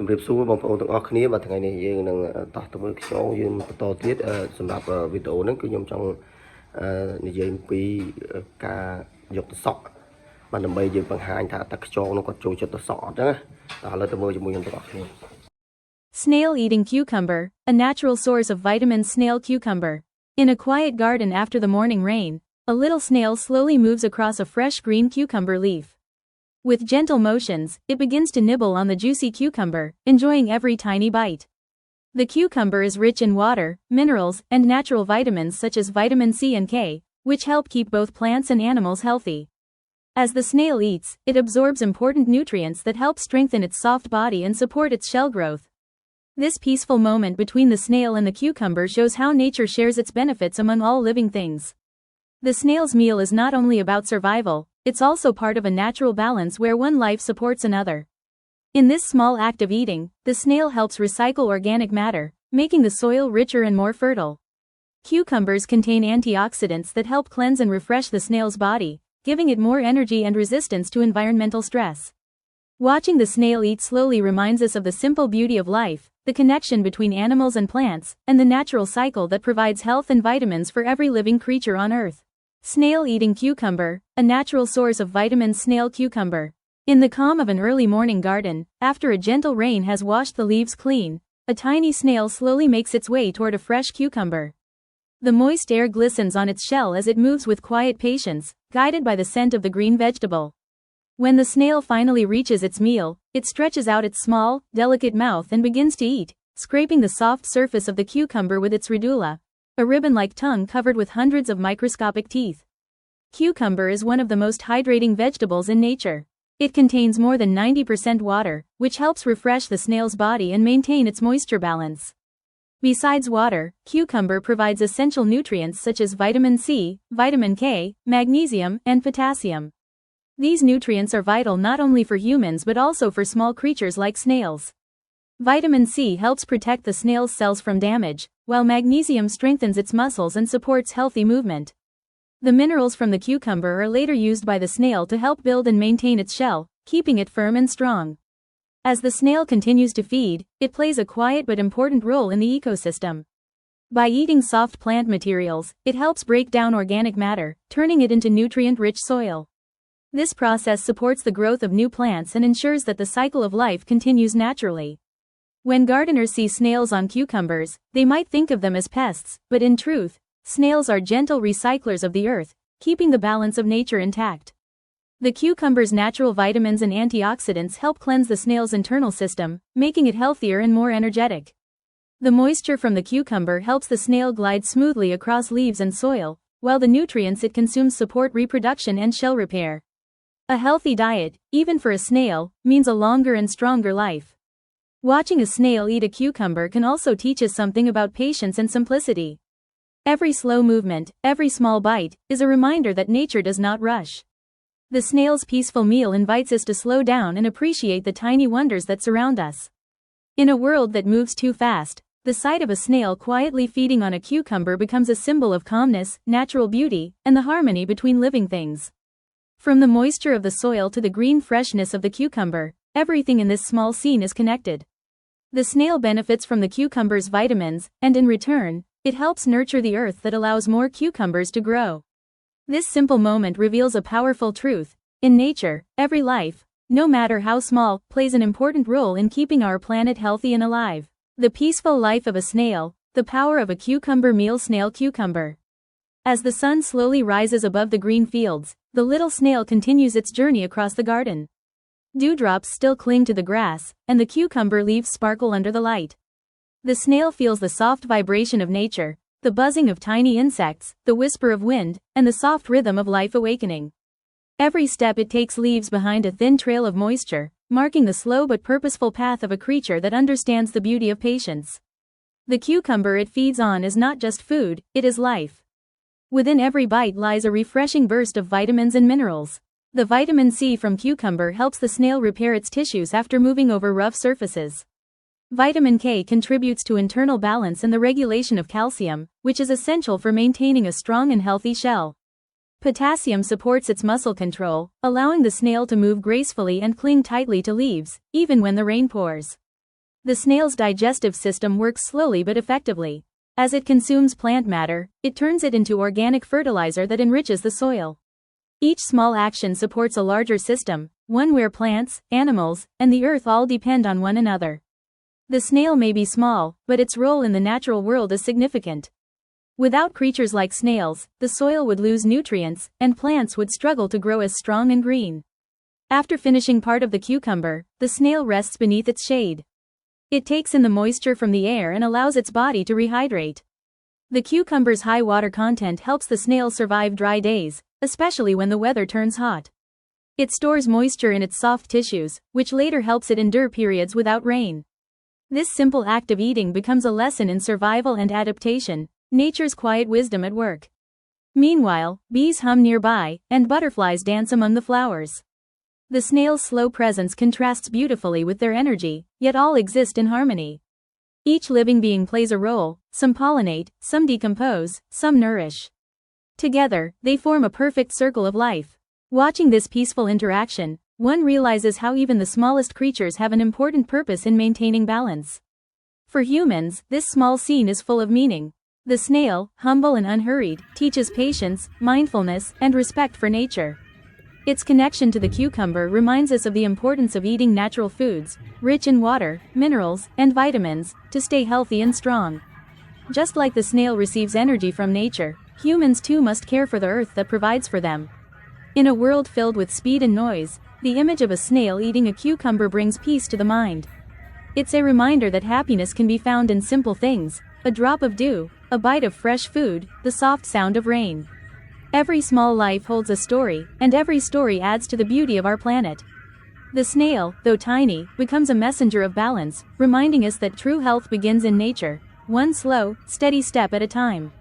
ជំរាបសួរបងប្អូនទាំងអស់គ្នាបាទថ្ងៃនេះយើងនឹងតោះទៅមើលខ្យងយើងបន្តទៀតសម្រាប់វីដេអូហ្នឹងគឺខ្ញុំចង់និយាយអំពីការយកទៅសក់បាទដើម្បីយើងបង្ហាញថាតើខ្យងនោះគាត់ចូលចិត្តទៅសក់អត់ចឹងណាឥឡូវទៅមើលជាមួយខ្ញុំទាំងអស់គ្នា Snail eating cucumber, a natural source of vitamins. Snail cucumber. In a quiet garden after the morning rain, a little snail slowly moves across a fresh green cucumber leaf. With gentle motions, it begins to nibble on the juicy cucumber, enjoying every tiny bite. The cucumber is rich in water, minerals, and natural vitamins such as vitamin C and K, which help keep both plants and animals healthy. As the snail eats, it absorbs important nutrients that help strengthen its soft body and support its shell growth. This peaceful moment between the snail and the cucumber shows how nature shares its benefits among all living things. The snail's meal is not only about survival, it's also part of a natural balance where one life supports another. In this small act of eating, the snail helps recycle organic matter, making the soil richer and more fertile. Cucumbers contain antioxidants that help cleanse and refresh the snail's body, giving it more energy and resistance to environmental stress. Watching the snail eat slowly reminds us of the simple beauty of life, the connection between animals and plants, and the natural cycle that provides health and vitamins for every living creature on Earth. Snail eating cucumber, a natural source of vitamins. Snail cucumber. In the calm of an early morning garden, after a gentle rain has washed the leaves clean, a tiny snail slowly makes its way toward a fresh cucumber. The moist air glistens on its shell as it moves with quiet patience, guided by the scent of the green vegetable. When the snail finally reaches its meal, it stretches out its small, delicate mouth and begins to eat, scraping the soft surface of the cucumber with its radula, a ribbon-like tongue covered with hundreds of microscopic teeth. Cucumber is one of the most hydrating vegetables in nature. It contains more than 90% water, which helps refresh the snail's body and maintain its moisture balance. Besides water, cucumber provides essential nutrients such as vitamin C, vitamin K, magnesium, and potassium. These nutrients are vital not only for humans but also for small creatures like snails. Vitamin C helps protect the snail's cells from damage, while magnesium strengthens its muscles and supports healthy movement. The minerals from the cucumber are later used by the snail to help build and maintain its shell, keeping it firm and strong. As the snail continues to feed, it plays a quiet but important role in the ecosystem. By eating soft plant materials, it helps break down organic matter, turning it into nutrient-rich soil. This process supports the growth of new plants and ensures that the cycle of life continues naturally. When gardeners see snails on cucumbers, they might think of them as pests, but in truth, snails are gentle recyclers of the earth, keeping the balance of nature intact. The cucumber's natural vitamins and antioxidants help cleanse the snail's internal system, making it healthier and more energetic. The moisture from the cucumber helps the snail glide smoothly across leaves and soil, while the nutrients it consumes support reproduction and shell repair. A healthy diet, even for a snail, means a longer and stronger life. Watching a snail eat a cucumber can also teach us something about patience and simplicity. Every slow movement, every small bite, is a reminder that nature does not rush. The snail's peaceful meal invites us to slow down and appreciate the tiny wonders that surround us. In a world that moves too fast, the sight of a snail quietly feeding on a cucumber becomes a symbol of calmness, natural beauty, and the harmony between living things. From the moisture of the soil to the green freshness of the cucumber, everything in this small scene is connected. The snail benefits from the cucumber's vitamins, and in return, it helps nurture the earth that allows more cucumbers to grow. This simple moment reveals a powerful truth. In nature, every life, no matter how small, plays an important role in keeping our planet healthy and alive. The peaceful life of a snail, the power of a cucumber meal. Snail cucumber. As the sun slowly rises above the green fields, the little snail continues its journey across the garden. Dewdrops still cling to the grass, and the cucumber leaves sparkle under the light. The snail feels the soft vibration of nature, the buzzing of tiny insects, the whisper of wind, and the soft rhythm of life awakening. Every step it takes leaves behind a thin trail of moisture, marking the slow but purposeful path of a creature that understands the beauty of patience. The cucumber it feeds on is not just food, it is life. Within every bite lies a refreshing burst of vitamins and minerals. The vitamin C from cucumber helps the snail repair its tissues after moving over rough surfaces. Vitamin K contributes to internal balance and the regulation of calcium, which is essential for maintaining a strong and healthy shell. Potassium supports its muscle control, allowing the snail to move gracefully and cling tightly to leaves, even when the rain pours. The snail's digestive system works slowly but effectively. As it consumes plant matter, it turns it into organic fertilizer that enriches the soil. Each small action supports a larger system, one where plants, animals, and the earth all depend on one another. The snail may be small, but its role in the natural world is significant. Without creatures like snails, the soil would lose nutrients, and plants would struggle to grow as strong and green. After finishing part of the cucumber, the snail rests beneath its shade. It takes in the moisture from the air and allows its body to rehydrate. The cucumber's high water content helps the snail survive dry days, especially when the weather turns hot. It stores moisture in its soft tissues, which later helps it endure periods without rain. This simple act of eating becomes a lesson in survival and adaptation, nature's quiet wisdom at work. Meanwhile, bees hum nearby, and butterflies dance among the flowers. The snail's slow presence contrasts beautifully with their energy, yet all exist in harmony. Each living being plays a role, some pollinate, some decompose, some nourish. Together, they form a perfect circle of life. Watching this peaceful interaction, one realizes how even the smallest creatures have an important purpose in maintaining balance. For humans, this small scene is full of meaning. The snail, humble and unhurried, teaches patience, mindfulness, and respect for nature. Its connection to the cucumber reminds us of the importance of eating natural foods, rich in water, minerals, and vitamins, to stay healthy and strong. Just like the snail receives energy from nature, humans too must care for the earth that provides for them. In a world filled with speed and noise, the image of a snail eating a cucumber brings peace to the mind. It's a reminder that happiness can be found in simple things: a drop of dew, a bite of fresh food, the soft sound of rain. Every small life holds a story, and every story adds to the beauty of our planet. The snail, though tiny, becomes a messenger of balance, reminding us that true health begins in nature, one slow, steady step at a time.